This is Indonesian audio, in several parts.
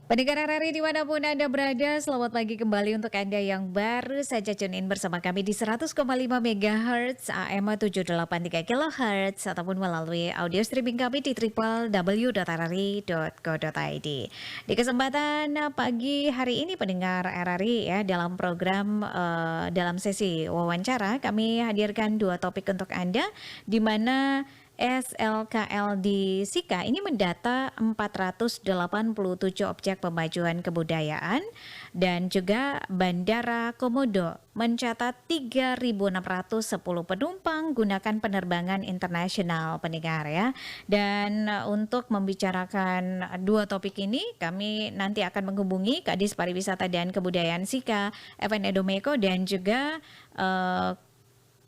Pendengar RRI dimanapun Anda berada, selamat pagi kembali untuk Anda yang baru saja tune in bersama kami di 100,5 MHz AM 783 kHz ataupun melalui audio streaming kami di www.rri.co.id. Di kesempatan pagi hari ini pendengar RRI ya dalam program dalam sesi wawancara kami hadirkan dua topik untuk Anda di mana SLKL di Sika ini mendata 487 objek pemajuan kebudayaan dan juga Bandara Komodo mencatat 3.610 penumpang gunakan penerbangan internasional pendengar ya. Dan untuk membicarakan dua topik ini kami nanti akan menghubungi Kadis Pariwisata dan Kebudayaan Sika FN Edomeko dan juga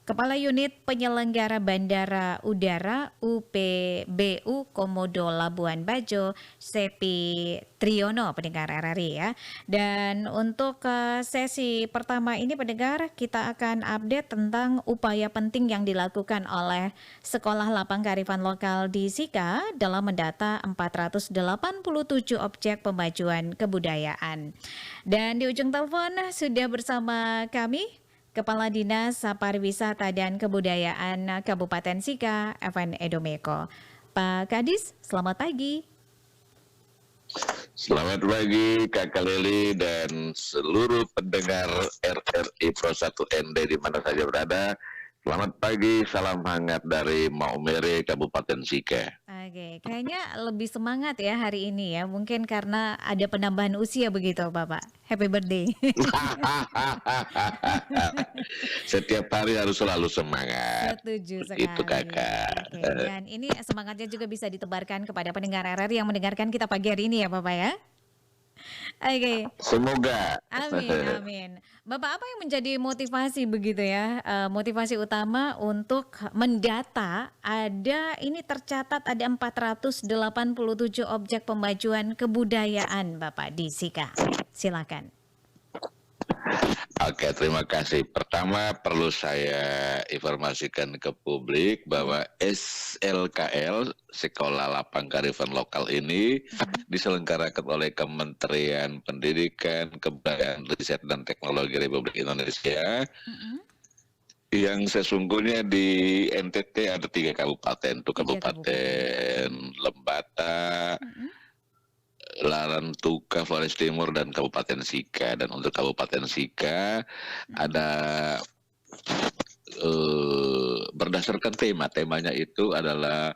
Kepala Unit Penyelenggara Bandara Udara UPBU Komodo Labuan Bajo, Sepi Triyono, pendengar RRI ya. Dan untuk sesi pertama ini pendengar, kita akan update tentang upaya penting yang dilakukan oleh Sekolah Lapang Kearifan Lokal di Sika dalam mendata 487 objek pemajuan kebudayaan. Dan di ujung telepon sudah bersama kami Kepala Dinas Pariwisata dan Kebudayaan Kabupaten Sika, FN Edomeko. Pak Kadis, selamat pagi. Selamat pagi Kakak Leli dan seluruh pendengar RRI Pro 1 ND di mana saja berada. Selamat pagi, salam hangat dari Maumere, Kabupaten Sika. Oke, kayaknya lebih semangat ya hari ini ya. Mungkin karena ada penambahan usia begitu Bapak. Happy birthday. Setiap hari harus selalu semangat. Setuju Itu sekali. Kakak. Oke, dan ini semangatnya juga bisa ditebarkan kepada pendengar RRI yang mendengarkan kita pagi hari ini ya Bapak ya. Oke. Semoga. Amin, amin. Bapak, apa yang menjadi motivasi begitu ya, motivasi utama untuk mendata ini tercatat ada 487 objek pemajuan kebudayaan Bapak di Sika. Silakan. Oke, terima kasih. Pertama perlu saya informasikan ke publik bahwa SLKL, Sekolah Lapang Kearifan Lokal ini diselenggarakan oleh Kementerian Pendidikan, Kebudayaan, Riset dan Teknologi Republik Indonesia. Yang sesungguhnya di NTT ada 3 kabupaten, itu Kabupaten Lembata, Larantuka, Flores Timur, dan Kabupaten Sika. Dan untuk Kabupaten Sika ada berdasarkan temanya itu adalah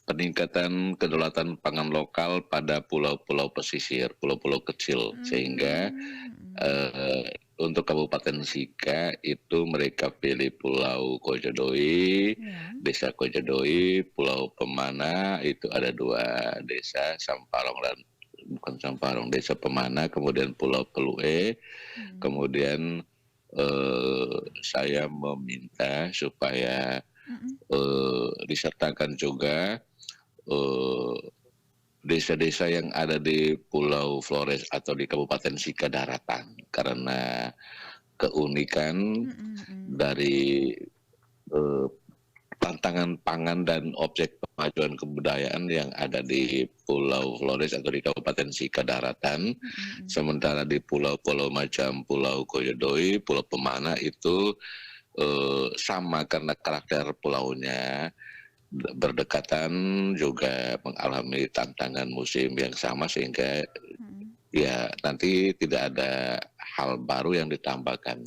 peningkatan kedaulatan pangan lokal pada pulau-pulau pesisir, pulau-pulau kecil, sehingga untuk Kabupaten Sika itu mereka pilih Pulau Kojodoi, Desa Kojodoi, Pulau Pemana, itu ada 2 desa, Samparong dan bukan Samparong, Desa Pemana, kemudian Pulau Pelue, kemudian saya meminta supaya disertakan juga desa-desa yang ada di Pulau Flores atau di Kabupaten Sika daratan, karena keunikan dari tantangan pangan dan objek pemajuan kebudayaan yang ada di Pulau Flores atau di Kabupaten Sika daratan, sementara di pulau-pulau macam Pulau Koyodoi, Pulau Pemana itu sama karena karakter pulaunya berdekatan, juga mengalami tantangan musim yang sama, sehingga ya nanti tidak ada hal baru yang ditambahkan.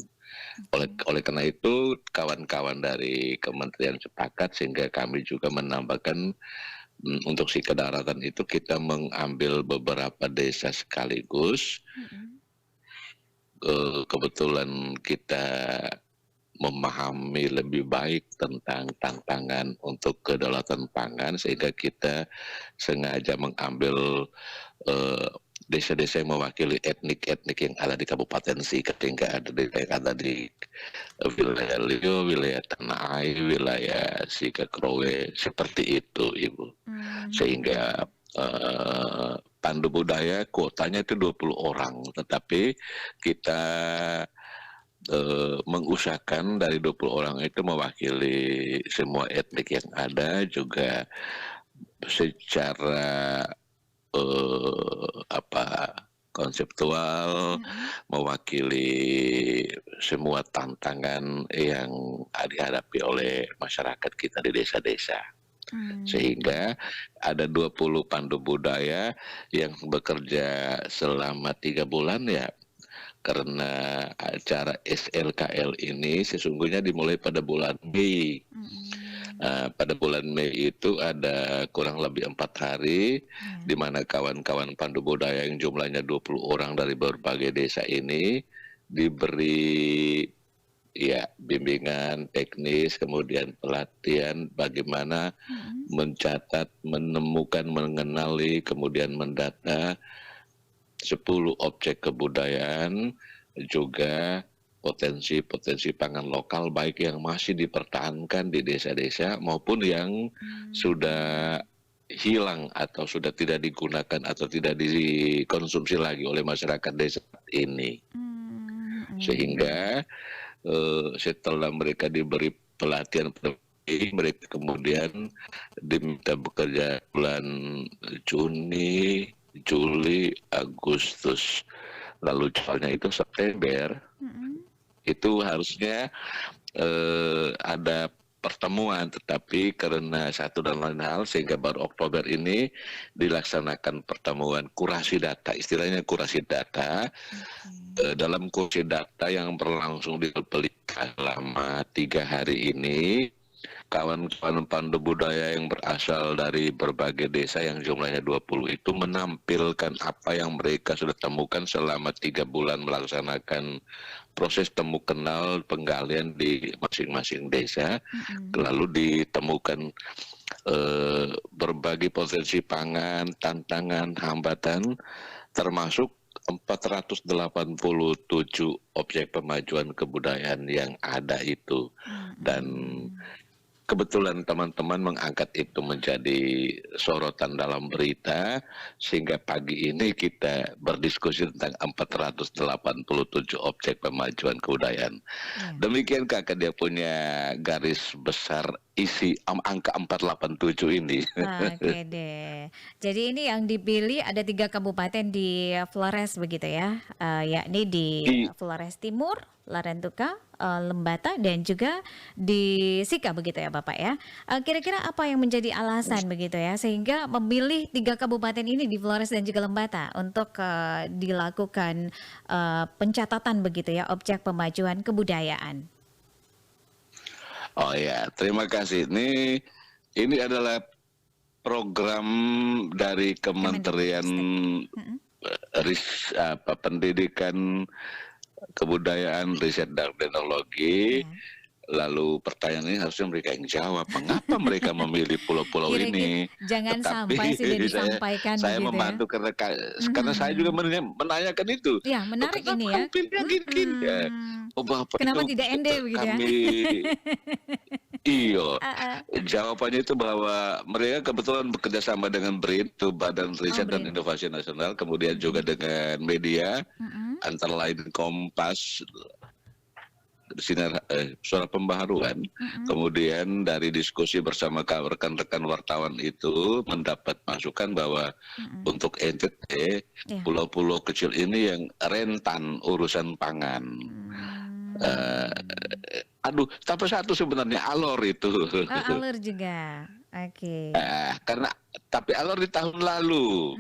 Oleh karena itu kawan-kawan dari kementerian sepakat, sehingga kami juga menambahkan untuk Sika daratan itu kita mengambil beberapa desa sekaligus. Kebetulan kita memahami lebih baik tentang tantangan untuk kedaulatan pangan, sehingga kita sengaja mengambil desa-desa yang mewakili etnik-etnik yang ada di Kabupaten Sika, sehingga ada di wilayah Lio, wilayah Tanah Air, wilayah Sika Krowe, seperti itu Ibu. Sehingga pandu budaya kuotanya itu 20 orang, tetapi kita mengusahakan dari 20 orang itu mewakili semua etnik yang ada, juga secara konseptual, Mhm. mewakili semua tantangan yang dihadapi oleh masyarakat kita di desa-desa. Mmm. Sehingga ada 20 pandu budaya yang bekerja selama 3 bulan ya, karena acara SLKL ini sesungguhnya dimulai pada bulan Mei. Mhm. Pada bulan Mei itu ada kurang lebih 4 hari, Iya. di mana kawan-kawan pandu budaya yang jumlahnya 20 orang dari berbagai desa ini diberi ya bimbingan teknis, kemudian pelatihan bagaimana Mhm. mencatat, menemukan, mengenali, kemudian mendata 10 objek kebudayaan, juga potensi-potensi pangan lokal baik yang masih dipertahankan di desa-desa maupun yang sudah Mmm. hilang atau sudah tidak digunakan atau tidak dikonsumsi lagi oleh masyarakat desa ini. Mmm, mhm. Sehingga, setelah mereka diberi pelatihan mereka kemudian diminta bekerja bulan Juni, Juli, Agustus, lalu soalnya itu September, Mhm. itu harusnya, ada pertemuan, tetapi karena satu dan lain hal sehingga baru Oktober ini dilaksanakan pertemuan kurasi data, istilahnya kurasi data. Oke. Dalam kursi data yang berlangsung di Pelita selama 3 hari ini, kawan-kawan pandu budaya yang berasal dari berbagai desa yang jumlahnya 20 itu menampilkan apa yang mereka sudah temukan selama 3 bulan melaksanakan proses temu kenal penggalian di masing-masing desa, Mhm. lalu ditemukan berbagai potensi pangan, tantangan, hambatan, termasuk 487 objek pemajuan kebudayaan yang ada itu. Dan Mhm. kebetulan teman-teman mengangkat itu menjadi sorotan dalam berita, sehingga pagi ini kita berdiskusi tentang 487 objek pemajuan kebudayaan. Iya. Demikian Kakak dia punya garis besar isi angka 487 ini. Oke deh. Jadi ini yang dipilih ada 3 kabupaten di Flores begitu ya, yakni di I Flores Timur, Larantuka, Lembata, dan juga di Sika begitu ya Bapak ya. Kira-kira apa yang menjadi alasan begitu ya, sehingga memilih 3 kabupaten ini di Flores dan juga Lembata untuk, dilakukan, pencatatan begitu ya, objek pemajuan kebudayaan? oh ya, terima kasih. Ini adalah program dari Kementerian Kemendikbudristek. Mhm. Pendidikan, Kebudayaan, Riset dan Teknologi. Iya. Lalu pertanyaan ini harusnya mereka yang jawab, mengapa mereka memilih pulau-pulau Kira-kira ini? jangan Tetapi sampai sudah saya disampaikan saya begitu ya? membantu karena saya juga Mhm. menanyakan itu, Iya "Loh menarik kenapa ini ya, kamu pilih yang gini-gini?" Ya, mhm. "Oh Bapak Kenapa itu tidak ende begitu ya? kami." Iya, Heeh. jawabannya itu bahwa mereka kebetulan bekerja sama dengan BRIN, itu Badan Oh Riset dan BRIN, Inovasi Nasional, kemudian juga mhm, dengan media, mhm, antara lain Kompas, Suara Pembaharuan. mhm, Kemudian dari diskusi bersama rekan-rekan wartawan itu mendapat masukan bahwa mhm, untuk NTT, iya, pulau-pulau kecil ini yang rentan urusan pangan. mmm. Eh, tapi satu sebenarnya Alor itu. Oh alur juga, oke, Karena tapi Alor di tahun lalu.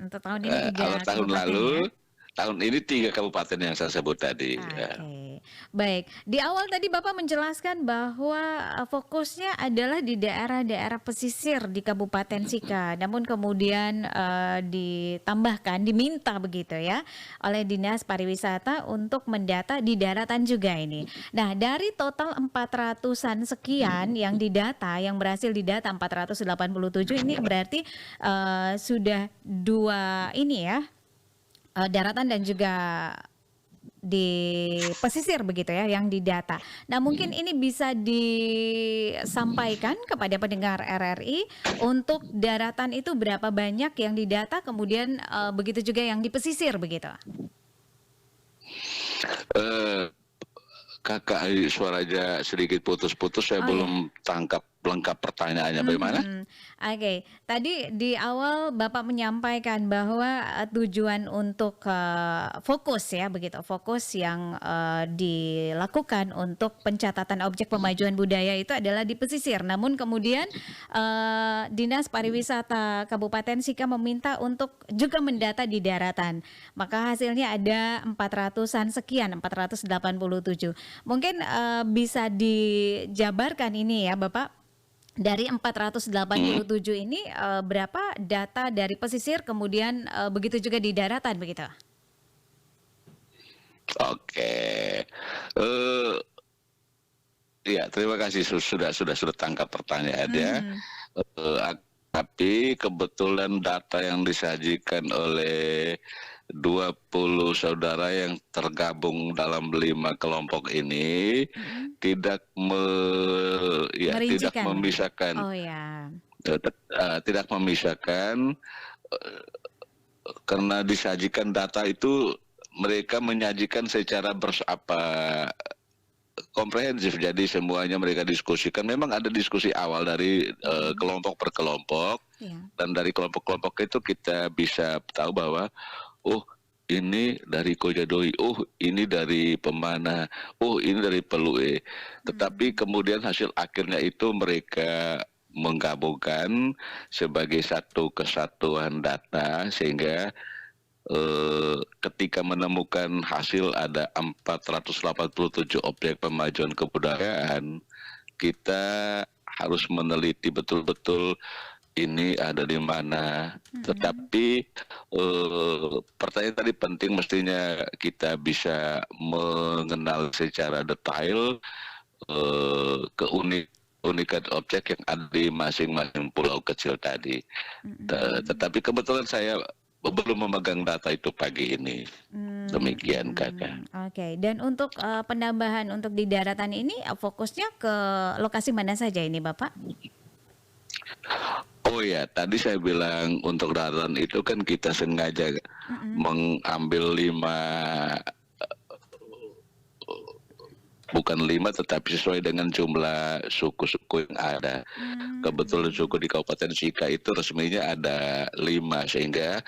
untuk tahun ini Alor 3 tahun kabupaten ya? lalu, tahun ini 3 kabupaten yang saya sebut tadi. Oke, baik. Di awal tadi Bapak menjelaskan bahwa, fokusnya adalah di daerah-daerah pesisir di Kabupaten Sika, namun kemudian, ditambahkan, diminta begitu ya, oleh Dinas Pariwisata untuk mendata di daratan juga ini. Nah, dari total 400-an sekian yang didata, yang berhasil didata 487 ini berarti, sudah 2 ini ya, daratan dan juga di pesisir begitu ya yang didata. Nah mungkin ini bisa disampaikan kepada pendengar RRI untuk daratan itu berapa banyak yang didata kemudian, begitu juga yang di pesisir begitu? Eh, Kakak, suaranya sedikit putus-putus, saya Oh ya? belum tangkap lengkap pertanyaannya bagaimana? Oke, tadi di awal Bapak menyampaikan bahwa tujuan untuk fokus ya begitu, fokus yang dilakukan untuk pencatatan objek pemajuan budaya itu adalah di pesisir. Namun kemudian Dinas Pariwisata Kabupaten Sika meminta untuk juga mendata di daratan. Maka hasilnya ada 400-an sekian, 487. Mungkin bisa dijabarkan ini ya Bapak. Dari Hmm, 487 ini berapa data dari pesisir kemudian begitu juga di daratan begitu? oke. Eh, Ya, terima kasih sudah tangkap pertanyaannya. Mhm, Tapi kebetulan data yang disajikan oleh 20 saudara yang tergabung dalam 5 kelompok ini mhm. tidak tidak Merincikan begitu? memisahkan, Oh ya. tidak memisahkan, karena disajikan data itu mereka menyajikan secara komprehensif, jadi semuanya mereka diskusikan. Memang ada diskusi awal dari Mhm, kelompok per kelompok, iya. dan dari kelompok-kelompok itu kita bisa tahu bahwa oh ini dari Kojadoi, oh ini dari Pemana, oh ini dari Pelue. Tetapi Mhm, kemudian hasil akhirnya itu mereka menggabungkan sebagai satu kesatuan data, sehingga ketika menemukan hasil ada 487 objek pemajuan kebudayaan, kita harus meneliti betul-betul ini ada di mana. mhm, Tetapi pertanyaan tadi penting, mestinya kita bisa mengenal secara detail keunikan objek yang ada di masing-masing pulau kecil tadi. mhm. Tetapi kebetulan saya belum memegang data itu pagi ini. Demikian kakak. Oke. Dan untuk penambahan untuk di daratan ini fokusnya ke lokasi mana saja ini Bapak? Oh ya, tadi saya bilang untuk daratan itu kan kita sengaja Mhm, mengambil bukan lima, tetapi sesuai dengan jumlah suku-suku yang ada. Kebetulan mhm, suku di Kabupaten Sika itu resminya ada 5, sehingga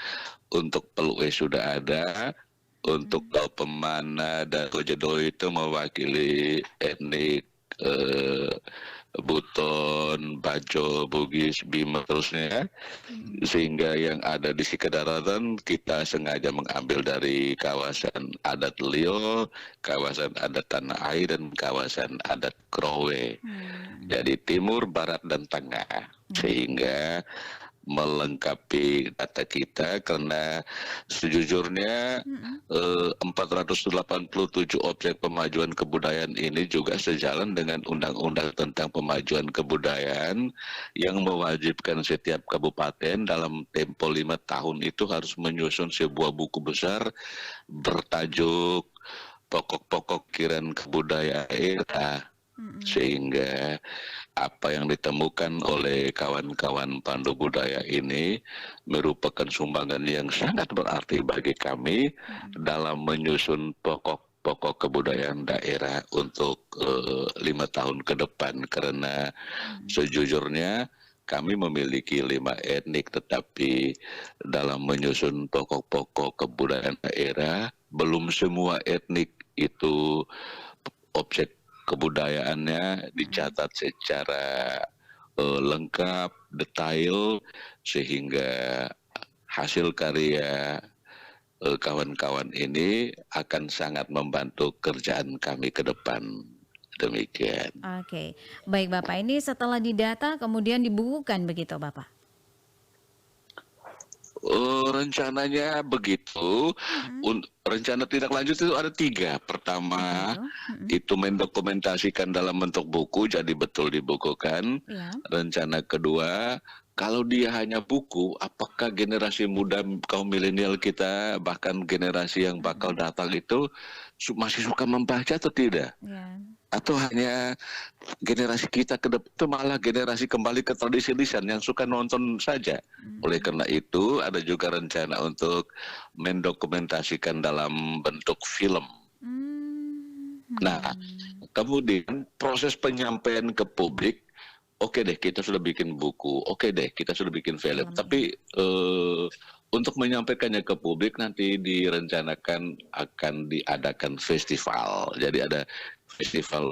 untuk Pelue sudah ada, untuk mhm, Pemana dan Kojedo itu mewakili etnik eh, Buton, Bajo, Bugis, Bima, terusnya. mhm, Sehingga yang ada di Sikadaratan kita sengaja mengambil dari kawasan adat Leo, kawasan adat Tanah Air, dan kawasan adat Krowe. mhm, Jadi timur, barat, dan tengah. oke. Sehingga melengkapi data kita, karena sejujurnya Mhm, 487 objek pemajuan kebudayaan ini juga sejalan dengan Undang-Undang tentang Pemajuan Kebudayaan yang mewajibkan setiap kabupaten dalam tempo 5 tahun itu harus menyusun sebuah buku besar bertajuk Pokok-pokok Kiran Kebudayaan Daerah, mhm, sehingga apa yang ditemukan oleh kawan-kawan pandu budaya ini merupakan sumbangan yang sangat berarti bagi kami mhm, dalam menyusun pokok-pokok kebudayaan daerah untuk 5 tahun ke depan. Karena mhm, sejujurnya kami memiliki 5 etnik, tetapi dalam menyusun pokok-pokok kebudayaan daerah belum semua etnik itu objek kebudayaannya mhm. dicatat secara lengkap, detail, sehingga hasil karya kawan-kawan ini akan sangat membantu kerjaan kami ke depan. Demikian. Oke. Baik Bapak, ini setelah didata kemudian dibukukan begitu Bapak? Rencananya begitu. Mhm. Rencana tindak lanjut itu ada 3. Apa Pertama, itu? Mhm. itu mendokumentasikan dalam bentuk buku, jadi betul dibukukan. Iya. Rencana kedua, kalau dia hanya buku, apakah generasi muda kaum milenial kita, bahkan generasi yang bakal Mhm. datang itu masih suka membaca atau tidak? Iya. Atau hanya generasi kita ke depan itu malah generasi kembali ke tradisi lisan yang suka nonton saja. Oleh Mhm. karena itu ada juga rencana untuk mendokumentasikan dalam bentuk film. Nah, Mhm. kemudian proses penyampaian ke publik oke deh kita sudah bikin buku, oke deh kita sudah bikin film, Film ya. tapi untuk menyampaikannya ke publik nanti direncanakan akan diadakan festival. Jadi ada festival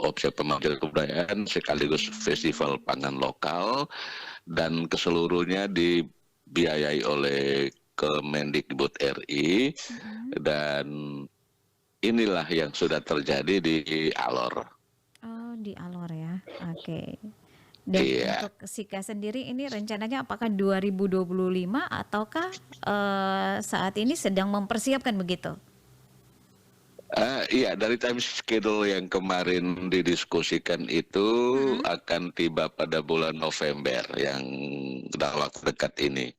objek pemajuan kebudayaan sekaligus festival Hmm. pangan lokal dan keseluruhnya dibiayai oleh Kemendikbud RI Mm-mm. dan inilah yang sudah terjadi di Alor. Oh, di Alor ya. Oke. Dan Iya. untuk Sika sendiri ini rencananya apakah 2025 ataukah saat ini sedang mempersiapkan begitu? Iya, dari time schedule yang kemarin didiskusikan itu Mm-mm. akan tiba pada bulan November yang dalam waktu dekat ini.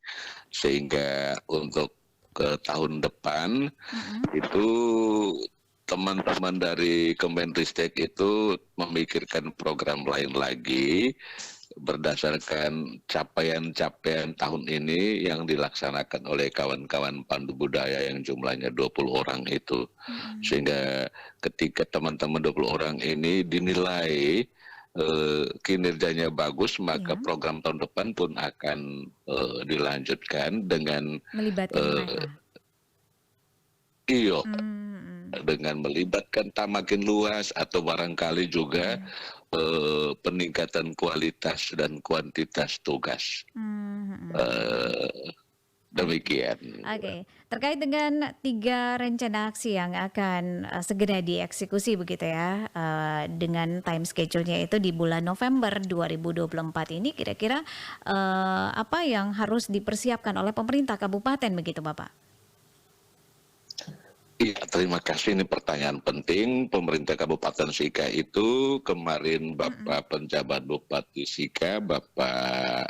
Sehingga untuk ke tahun depan Mm-mm. itu teman-teman dari Kemenristek itu memikirkan program lain lagi berdasarkan capaian-capaian tahun ini yang dilaksanakan oleh kawan-kawan pandu budaya yang jumlahnya 20 orang itu. Mm-mm. Sehingga ketika teman-teman 20 orang ini dinilai kinerjanya bagus, maka Ya, program tahun depan pun akan dilanjutkan dengan melibatkan eh, mereka. iyo Mm-mm. dengan melibatkan makin luas atau barangkali juga Mm-mm. peningkatan kualitas dan kuantitas tugas. Mm-mm. Eh, Oke. Demikian. Oke, terkait dengan 3 rencana aksi yang akan segera dieksekusi begitu ya, dengan time schedule-nya itu di bulan November 2024 ini, kira-kira apa yang harus dipersiapkan oleh pemerintah kabupaten begitu, Bapak? Iya, terima kasih. Ini pertanyaan penting. Pemerintah Kabupaten Sika itu kemarin Mm-mm. Bapak Penjabat Bupati Sika, Bapak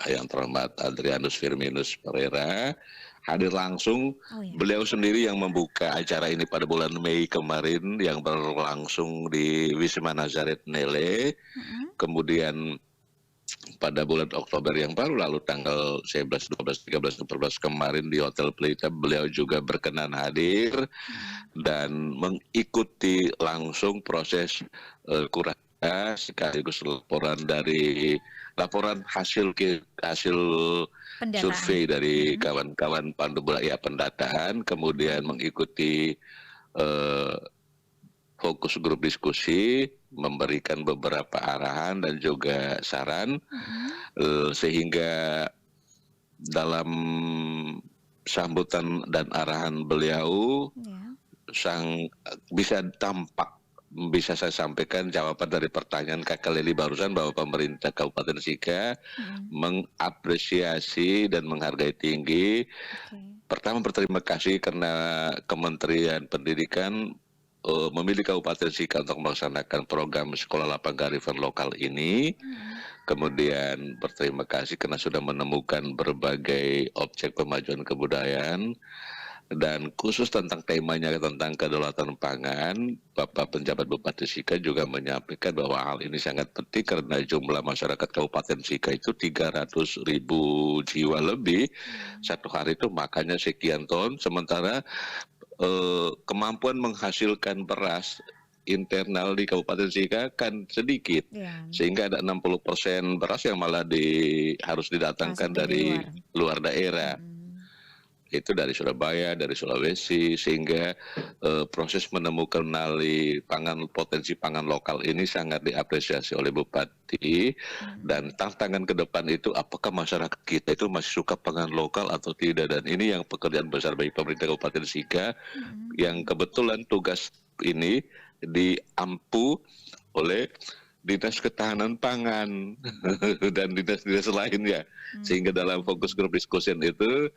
yang terhormat Adrianus Firminus Pereira, hadir langsung. Oh ya. Beliau sendiri yang membuka acara ini pada bulan Mei kemarin yang berlangsung di Wisma Nazaret Nele. Mm-mm. Kemudian pada bulan Oktober yang baru lalu tanggal 11, 12, 13, 14 kemarin di Hotel Pelita beliau juga berkenan hadir Mm-mm. dan mengikuti langsung proses kurasi sekaligus laporan hasil Pendataan. survei dari Mm-mm. kawan-kawan pandu budaya pendataan, kemudian Mm-mm. mengikuti eh, fokus grup diskusi, memberikan beberapa arahan dan juga saran, Mm-mm. sehingga dalam sambutan dan arahan beliau Ya. sang bisa tampak bisa saya sampaikan jawaban dari pertanyaan Kakak Leli barusan bahwa pemerintah Kabupaten Sika Mm-mm. mengapresiasi dan menghargai tinggi. Oke. Pertama berterima kasih karena Kementerian Pendidikan memilih Kabupaten Sika untuk melaksanakan program Sekolah Lapang Kearifan Lokal ini. Mm-mm. Kemudian berterima kasih karena sudah menemukan berbagai objek pemajuan kebudayaan dan khusus tentang temanya tentang kedaulatan pangan, Bapak Penjabat Bupati Sika juga menyampaikan bahwa hal ini sangat penting karena jumlah masyarakat Kabupaten Sika itu 300.000 jiwa lebih. Mm. Satu hari itu makannya sekian ton, sementara kemampuan menghasilkan beras internal di Kabupaten Sika kan sedikit, Ya, sehingga ada 60% beras yang malah harus masuk didatangkan dari dari luar. luar daerah. Mm-mm. Itu dari Surabaya, dari Sulawesi, sehingga proses menemukan potensi pangan lokal ini sangat diapresiasi oleh Bupati. Mm-mm. Dan tantangan ke depan itu apakah masyarakat kita itu masih suka pangan lokal atau tidak, dan ini yang pekerjaan besar bagi pemerintah Kabupaten Sika Mm-mm. yang kebetulan tugas ini diampu oleh Dinas Ketahanan Pangan dan dinas-dinas lainnya, sehingga dalam fokus grup diskusi itu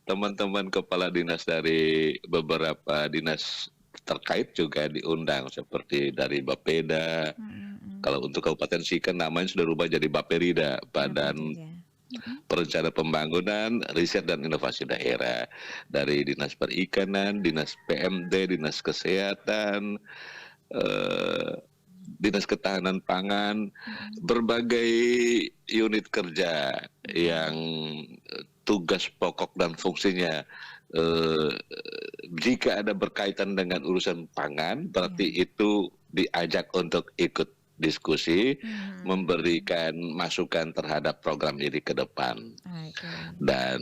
teman-teman kepala dinas dari beberapa dinas terkait juga diundang seperti dari Bapeda. Mm-mm. Kalau untuk Kabupaten Sika namanya sudah rubah jadi Baperida, Badan Baperida. Mm-mm. Perencanaan Pembangunan, Riset dan Inovasi Daerah, dari Dinas Perikanan, Dinas PMD, Dinas Kesehatan, eh, Dinas Ketahanan Pangan, Mm-mm. berbagai unit kerja yang tugas pokok dan fungsinya jika ada berkaitan dengan urusan pangan, berarti Ya. itu diajak untuk ikut diskusi, Mhm. memberikan masukan terhadap program ini ke depan. Oke. Dan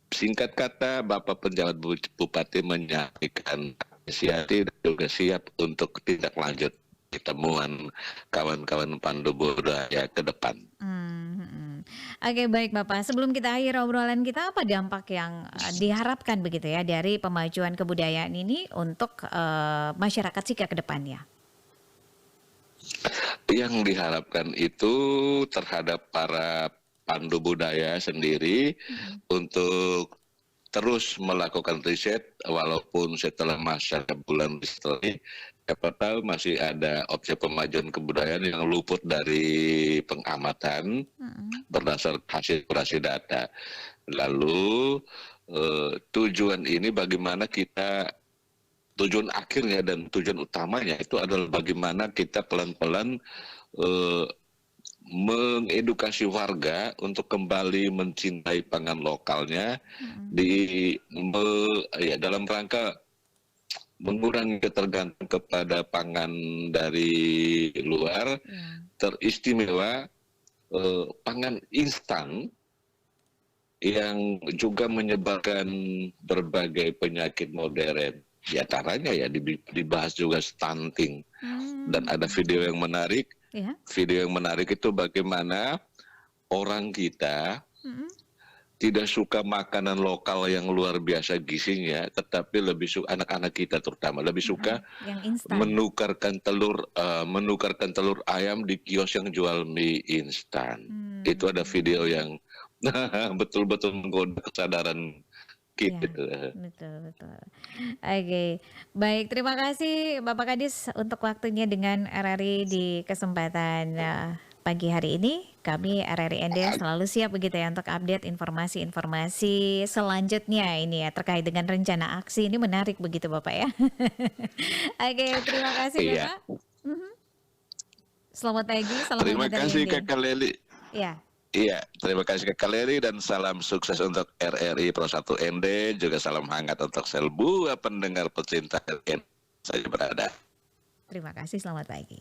singkat kata, Bapak Penjabat Bupati menyampaikan apresiasi dan juga siap untuk tindak lanjut di temuan kawan-kawan pandu budaya ke depan. Mhm. Oke, baik Bapak, sebelum kita akhiri obrolan kita, apa dampak yang, diharapkan begitu ya dari pemajuan kebudayaan ini untuk, masyarakat Sika ke depannya? Yang diharapkan itu terhadap para pandu budaya sendiri Mhm. untuk terus melakukan riset walaupun setelah masa bulan riset ini, siapa tahu masih ada objek pemajuan kebudayaan yang luput dari pengamatan Mhm. berdasar hasil kurasi data. Lalu tujuan ini bagaimana kita, tujuan akhirnya dan tujuan utamanya itu adalah bagaimana kita pelan-pelan eh, mengedukasi warga untuk kembali mencintai pangan lokalnya Mhm. dalam rangka mengurangi ketergantungan kepada pangan dari luar, Iya. teristimewa pangan instan yang juga menyebarkan berbagai penyakit modern. Di antaranya ya dibahas juga stunting. Dan ada Mhm. video Iya? yang menarik itu bagaimana orang kita Mhm. tidak suka makanan lokal yang luar biasa gizinya, tetapi lebih suka, anak-anak kita terutama lebih Mhm. suka Yang instan? menukarkan telur ayam di kios yang jual mie instan. Itu ada video Mmm. yang betul-betul menggoda kesadaran Iya, kita. betul betul. Oke, baik, terima kasih Bapak Kadis untuk waktunya dengan RRI di kesempatan, pagi hari ini. Kami RRI ND selalu siap begitu ya untuk update informasi-informasi selanjutnya ini ya terkait dengan rencana aksi, ini menarik begitu Bapak ya. Oke, terima kasih Iya, Bapak. Mhm. Selamat pagi, salam terima hangat dari kasih ND. Kakak Leli. Iya. Iya, terima kasih Kakak Leri dan salam sukses untuk RRI Pro 1 ND, juga salam hangat untuk seluruh pendengar pecinta RRI saya berada. Terima kasih, selamat pagi.